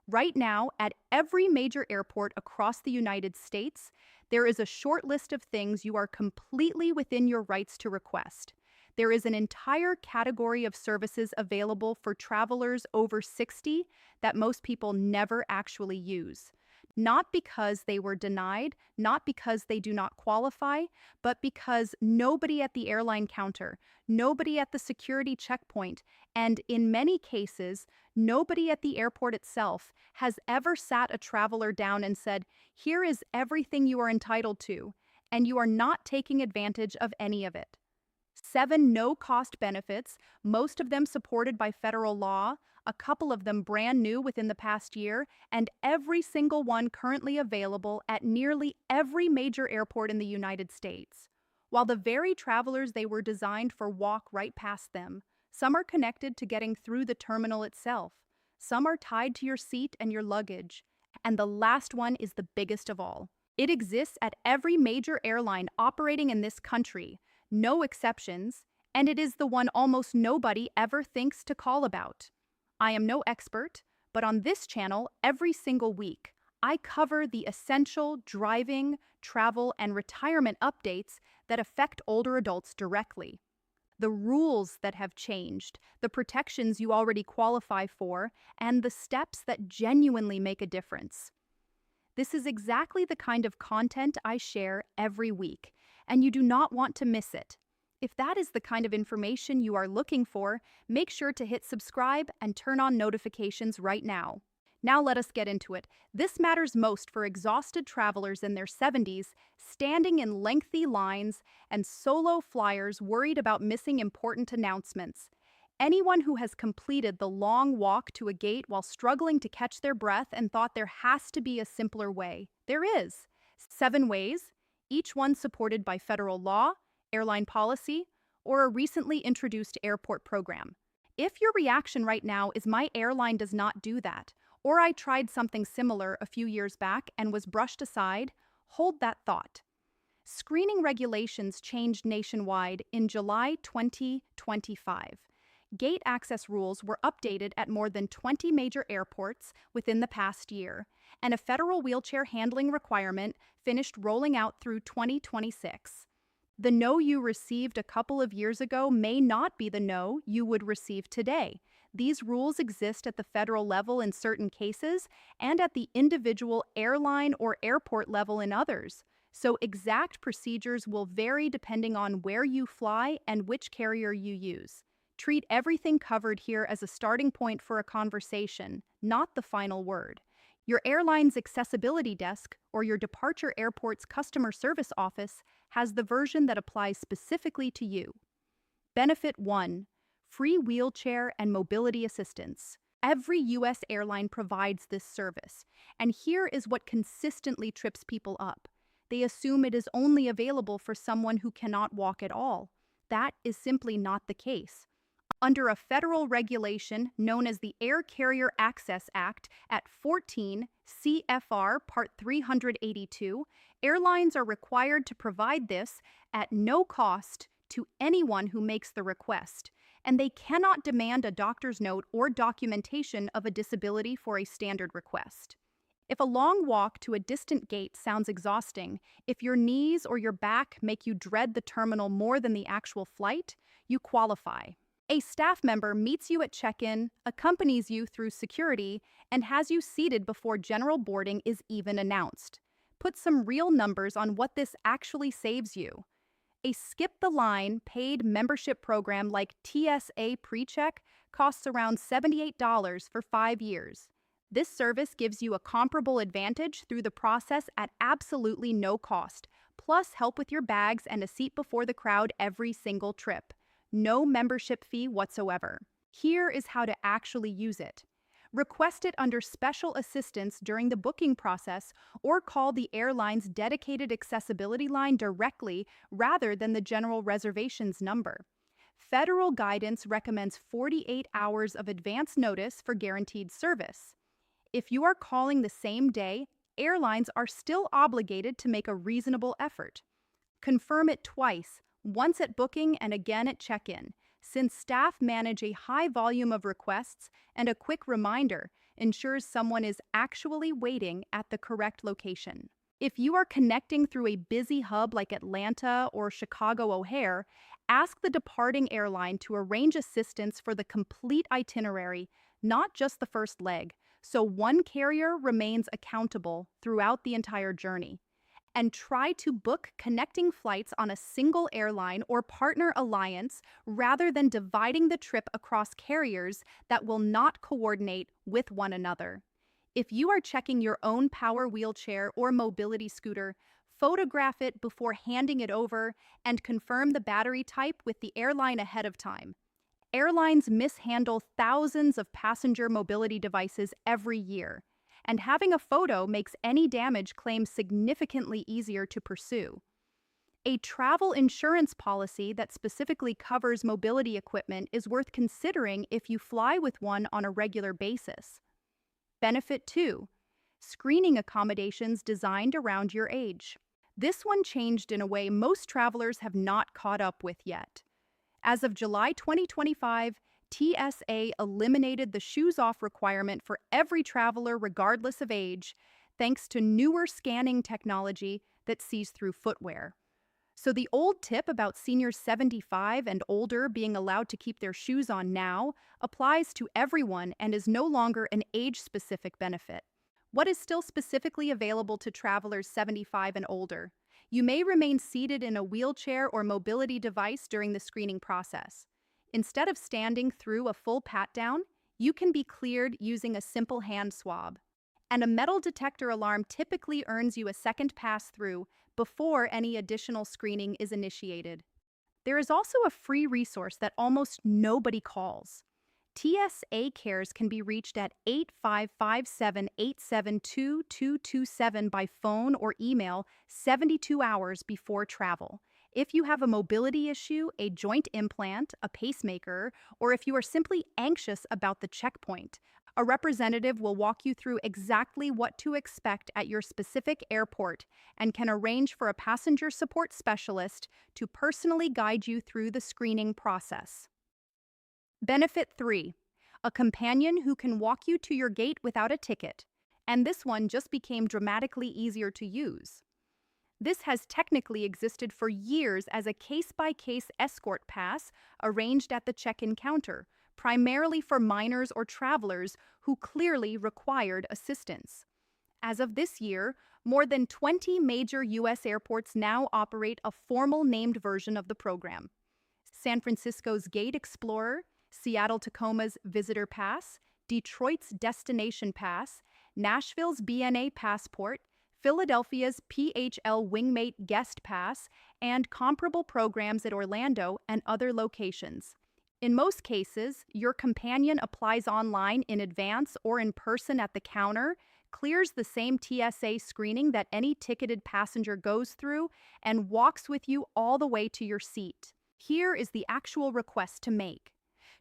Right now, at every major airport across the United States, there is a short list of things you are completely within your rights to request. There is an entire category of services available for travelers over 60 that most people never actually use. Not because they were denied, not because they do not qualify, but because nobody at the airline counter, nobody at the security checkpoint, and in many cases, nobody at the airport itself has ever sat a traveler down and said, "Here is everything you are entitled to, and you are not taking advantage of any of it." 7 no-cost benefits, most of them supported by federal law, a couple of them brand new within the past year, and every single one currently available at nearly every major airport in the United States. While the very travelers they were designed for walk right past them, some are connected to getting through the terminal itself. Some are tied to your seat and your luggage. And the last one is the biggest of all. It exists at every major airline operating in this country, no exceptions, and it is the one almost nobody ever thinks to call about. I am no expert, but on this channel, every single week, I cover the essential driving, travel, and retirement updates that affect older adults directly. The rules that have changed, the protections you already qualify for, and the steps that genuinely make a difference. This is exactly the kind of content I share every week, and you do not want to miss it. If that is the kind of information you are looking for, make sure to hit subscribe and turn on notifications right now. Now let us get into it. This matters most for exhausted travelers in their 70s, standing in lengthy lines, and solo flyers worried about missing important announcements. Anyone who has completed the long walk to a gate while struggling to catch their breath and thought there has to be a simpler way. There is. 7 ways, each one supported by federal law, airline policy, or a recently introduced airport program. If your reaction right now is "my airline does not do that," or "I tried something similar a few years back and was brushed aside," hold that thought. Screening regulations changed nationwide in July 2025. Gate access rules were updated at more than 20 major airports within the past year, and a federal wheelchair handling requirement finished rolling out through 2026. The no you received a couple of years ago may not be the no you would receive today. These rules exist at the federal level in certain cases and at the individual airline or airport level in others. So exact procedures will vary depending on where you fly and which carrier you use. Treat everything covered here as a starting point for a conversation, not the final word. Your airline's accessibility desk or your departure airport's customer service office has the version that applies specifically to you. Benefit 1. Free wheelchair and mobility assistance. Every U.S. airline provides this service, and here is what consistently trips people up. They assume it is only available for someone who cannot walk at all. That is simply not the case. Under a federal regulation known as the Air Carrier Access Act at 14 CFR Part 382, airlines are required to provide this at no cost to anyone who makes the request, and they cannot demand a doctor's note or documentation of a disability for a standard request. If a long walk to a distant gate sounds exhausting, if your knees or your back make you dread the terminal more than the actual flight, you qualify. A staff member meets you at check-in, accompanies you through security, and has you seated before general boarding is even announced. Put some real numbers on what this actually saves you. A skip-the-line paid membership program like TSA PreCheck costs around $78 for 5 years. This service gives you a comparable advantage through the process at absolutely no cost, plus help with your bags and a seat before the crowd every single trip. No membership fee whatsoever. Here is how to actually use it. Request it under special assistance during the booking process or call the airline's dedicated accessibility line directly rather than the general reservations number. Federal guidance recommends 48 hours of advance notice for guaranteed service. If you are calling the same day, airlines are still obligated to make a reasonable effort. Confirm it twice, once at booking and again at check-in. Since staff manage a high volume of requests, and a quick reminder, ensures someone is actually waiting at the correct location. If you are connecting through a busy hub like Atlanta or Chicago O'Hare, ask the departing airline to arrange assistance for the complete itinerary, not just the first leg, so one carrier remains accountable throughout the entire journey. And try to book connecting flights on a single airline or partner alliance rather than dividing the trip across carriers that will not coordinate with one another. If you are checking your own power wheelchair or mobility scooter, photograph it before handing it over and confirm the battery type with the airline ahead of time. Airlines mishandle thousands of passenger mobility devices every year, and having a photo makes any damage claim significantly easier to pursue. A travel insurance policy that specifically covers mobility equipment is worth considering if you fly with one on a regular basis. Benefit 2. Screening accommodations designed around your age. This one changed in a way most travelers have not caught up with yet. As of July 2025, TSA eliminated the shoes-off requirement for every traveler regardless of age, thanks to newer scanning technology that sees through footwear. So the old tip about seniors 75 and older being allowed to keep their shoes on now applies to everyone and is no longer an age-specific benefit. What is still specifically available to travelers 75 and older? You may remain seated in a wheelchair or mobility device during the screening process. Instead of standing through a full pat-down, you can be cleared using a simple hand swab. And a metal detector alarm typically earns you a second pass-through before any additional screening is initiated. There is also a free resource that almost nobody calls. TSA Cares can be reached at 8557-872-227 by phone or email 72 hours before travel. If you have a mobility issue, a joint implant, a pacemaker, or if you are simply anxious about the checkpoint, a representative will walk you through exactly what to expect at your specific airport and can arrange for a passenger support specialist to personally guide you through the screening process. Benefit 3. A companion who can walk you to your gate without a ticket. And this one just became dramatically easier to use. This has technically existed for years as a case-by-case escort pass arranged at the check-in counter, primarily for minors or travelers who clearly required assistance. As of this year, more than 20 major U.S. airports now operate a formal named version of the program. San Francisco's Gate Explorer, Seattle-Tacoma's Visitor Pass, Detroit's Destination Pass, Nashville's BNA Passport, Philadelphia's PHL Wingmate Guest Pass, and comparable programs at Orlando and other locations. In most cases, your companion applies online in advance or in person at the counter, clears the same TSA screening that any ticketed passenger goes through, and walks with you all the way to your seat. Here is the actual request to make.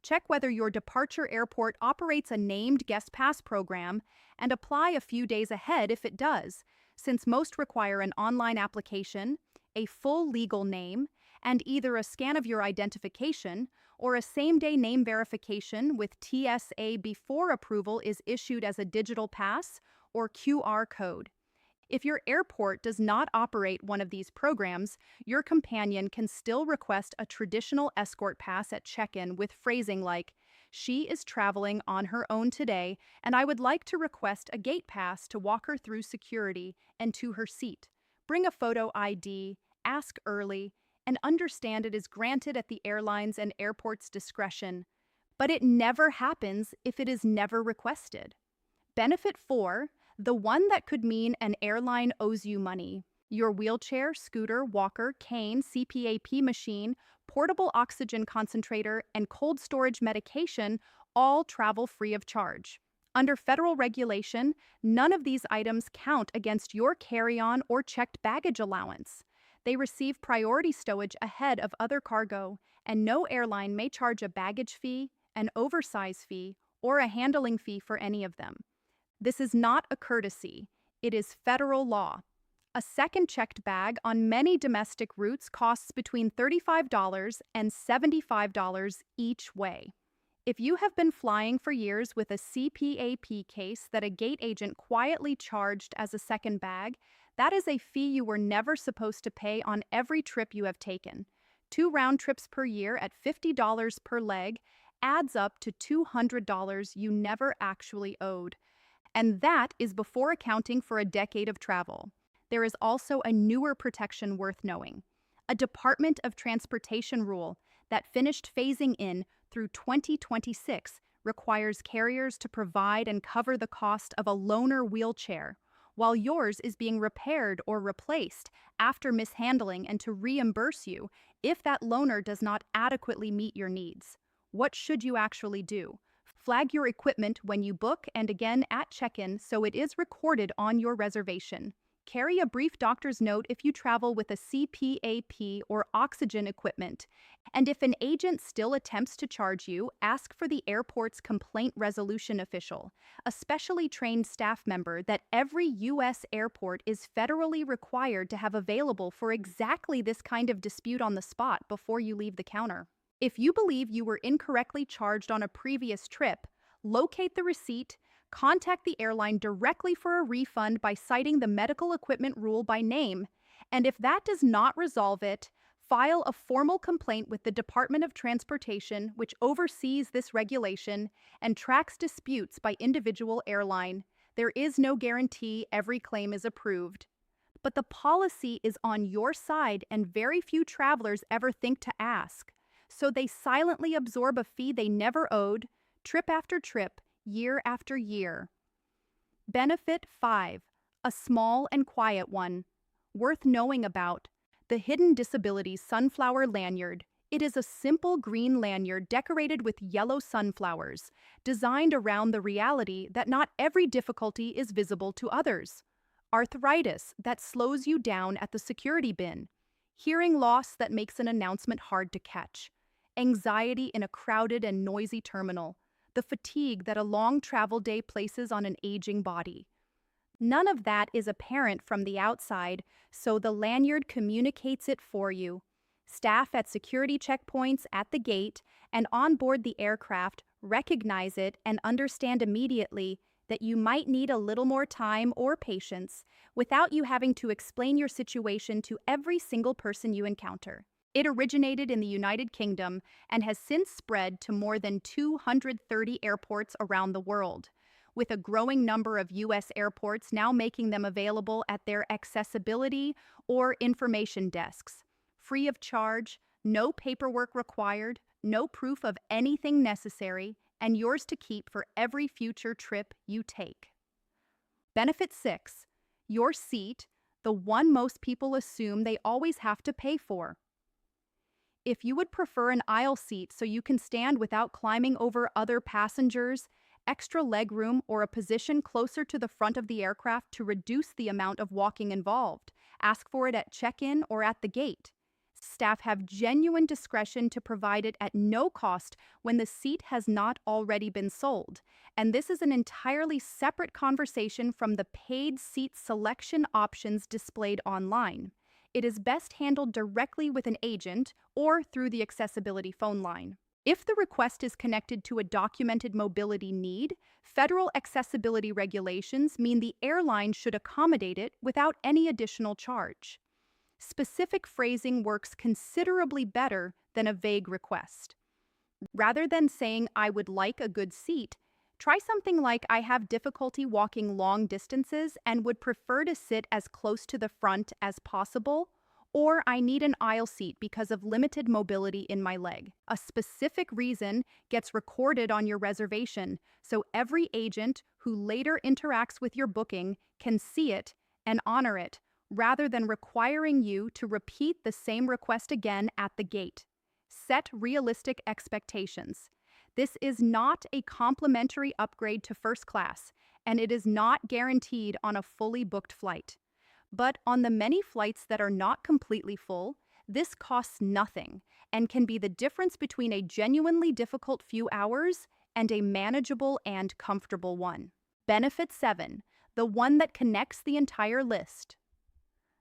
Check whether your departure airport operates a named guest pass program and apply a few days ahead if it does, since most require an online application, a full legal name, and either a scan of your identification or a same-day name verification with TSA before approval is issued as a digital pass or QR code. If your airport does not operate one of these programs, your companion can still request a traditional escort pass at check-in with phrasing like, "She is traveling on her own today, and I would like to request a gate pass to walk her through security and to her seat. Bring a photo ID, ask early, and understand it is granted at the airlines and airport's discretion." But it never happens if it is never requested. Benefit 4. The one that could mean an airline owes you money. Your wheelchair, scooter, walker, cane, CPAP machine, portable oxygen concentrator, and cold storage medication all travel free of charge. Under federal regulation, none of these items count against your carry-on or checked baggage allowance. They receive priority stowage ahead of other cargo, and no airline may charge a baggage fee, an oversize fee, or a handling fee for any of them. This is not a courtesy. It is federal law. A second checked bag on many domestic routes costs between $35 and $75 each way. If you have been flying for years with a CPAP case that a gate agent quietly charged as a second bag, that is a fee you were never supposed to pay on every trip you have taken. 2 round trips per year at $50 per leg adds up to $200 you never actually owed. And that is before accounting for a decade of travel. There is also a newer protection worth knowing: a Department of Transportation rule that finished phasing in through 2026 requires carriers to provide and cover the cost of a loaner wheelchair, while yours is being repaired or replaced after mishandling, and to reimburse you if that loaner does not adequately meet your needs. What should you actually do? Flag your equipment when you book and again at check-in so it is recorded on your reservation. Carry a brief doctor's note if you travel with a CPAP or oxygen equipment. And if an agent still attempts to charge you, ask for the airport's complaint resolution official, a specially trained staff member that every U.S. airport is federally required to have available for exactly this kind of dispute on the spot before you leave the counter. If you believe you were incorrectly charged on a previous trip, locate the receipt, contact the airline directly for a refund by citing the medical equipment rule by name, and if that does not resolve it, file a formal complaint with the Department of Transportation, which oversees this regulation and tracks disputes by individual airline. There is no guarantee every claim is approved. But the policy is on your side, and very few travelers ever think to ask. So they silently absorb a fee they never owed, trip after trip, year after year. Benefit 5, a small and quiet one, worth knowing about: the Hidden Disabilities Sunflower Lanyard. It is a simple green lanyard decorated with yellow sunflowers, designed around the reality that not every difficulty is visible to others. Arthritis that slows you down at the security bin. Hearing loss that makes an announcement hard to catch. Anxiety in a crowded and noisy terminal. The fatigue that a long travel day places on an aging body. None of that is apparent from the outside, so the lanyard communicates it for you. Staff at security checkpoints at the gate and on board the aircraft recognize it and understand immediately that you might need a little more time or patience without you having to explain your situation to every single person you encounter. It originated in the United Kingdom and has since spread to more than 230 airports around the world, with a growing number of U.S. airports now making them available at their accessibility or information desks. Free of charge, no paperwork required, no proof of anything necessary, and yours to keep for every future trip you take. Benefit 6, your seat, the one most people assume they always have to pay for. If you would prefer an aisle seat so you can stand without climbing over other passengers, extra legroom, or a position closer to the front of the aircraft to reduce the amount of walking involved, ask for it at check-in or at the gate. Staff have genuine discretion to provide it at no cost when the seat has not already been sold, and this is an entirely separate conversation from the paid seat selection options displayed online. It is best handled directly with an agent or through the accessibility phone line. If the request is connected to a documented mobility need, federal accessibility regulations mean the airline should accommodate it without any additional charge. Specific phrasing works considerably better than a vague request. Rather than saying, "I would like a good seat," try something like, "I have difficulty walking long distances and would prefer to sit as close to the front as possible," or "I need an aisle seat because of limited mobility in my leg." A specific reason gets recorded on your reservation, so every agent who later interacts with your booking can see it and honor it, rather than requiring you to repeat the same request again at the gate. Set realistic expectations. This is not a complimentary upgrade to first class, and it is not guaranteed on a fully booked flight. But on the many flights that are not completely full, this costs nothing and can be the difference between a genuinely difficult few hours and a manageable and comfortable one. Benefit 7, the one that connects the entire list.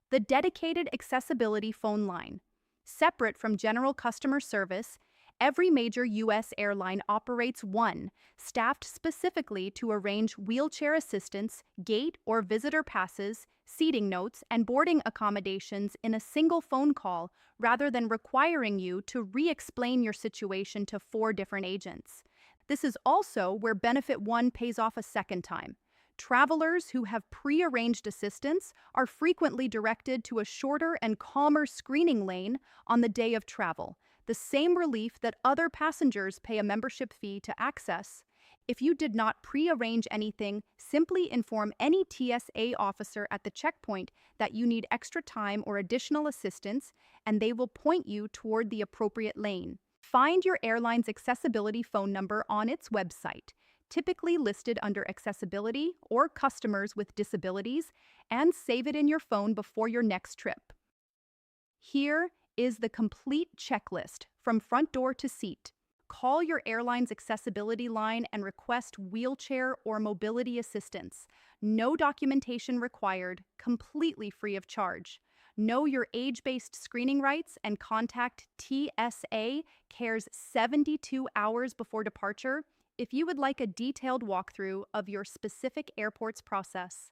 The dedicated accessibility phone line. Separate from general customer service, Every major U.S. airline operates one, staffed specifically to arrange wheelchair assistance, gate or visitor passes, seating notes, and boarding accommodations in a single phone call rather than requiring you to re-explain your situation to 4 different agents. This is also where Benefit One pays off a second time. Travelers who have pre-arranged assistance are frequently directed to a shorter and calmer screening lane on the day of travel, the same relief that other passengers pay a membership fee to access. If you did not pre-arrange anything, simply inform any TSA officer at the checkpoint that you need extra time or additional assistance, and they will point you toward the appropriate lane. Find your airline's accessibility phone number on its website, typically listed under Accessibility or Customers with Disabilities, and save it in your phone before your next trip. Here is the complete checklist from front door to seat. Call your airline's accessibility line and request wheelchair or mobility assistance. No documentation required, completely free of charge. Know your age-based screening rights and contact TSA Cares 72 hours before departure if you would like a detailed walkthrough of your specific airport's process.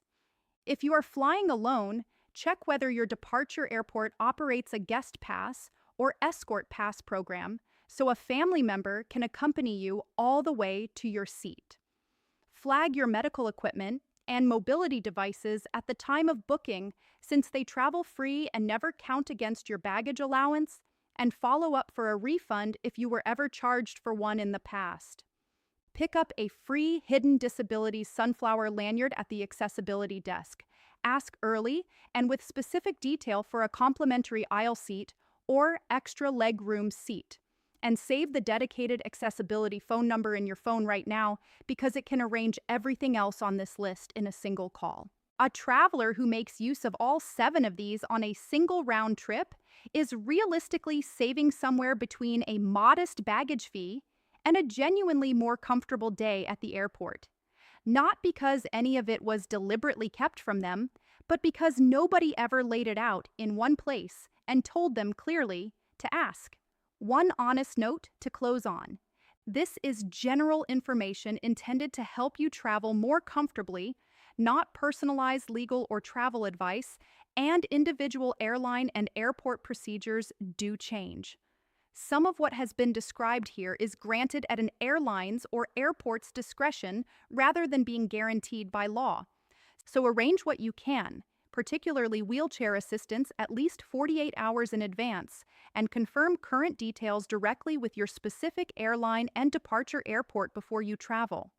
If you are flying alone, check whether your departure airport operates a guest pass or escort pass program so a family member can accompany you all the way to your seat. Flag your medical equipment and mobility devices at the time of booking since they travel free and never count against your baggage allowance, and follow up for a refund if you were ever charged for one in the past. Pick up a free Hidden Disabilities Sunflower Lanyard at the accessibility desk. Ask early and with specific detail for a complimentary aisle seat or extra leg room seat. And save the dedicated accessibility phone number in your phone right now because it can arrange everything else on this list in a single call. A traveler who makes use of all 7 of these on a single round trip is realistically saving somewhere between a modest baggage fee and a genuinely more comfortable day at the airport. Not because any of it was deliberately kept from them, but because nobody ever laid it out in one place and told them clearly to ask. One honest note to close on. This is general information intended to help you travel more comfortably, not personalized legal or travel advice, and individual airline and airport procedures do change. Some of what has been described here is granted at an airline's or airport's discretion rather than being guaranteed by law. So arrange what you can, particularly wheelchair assistance, at least 48 hours in advance, and confirm current details directly with your specific airline and departure airport before you travel.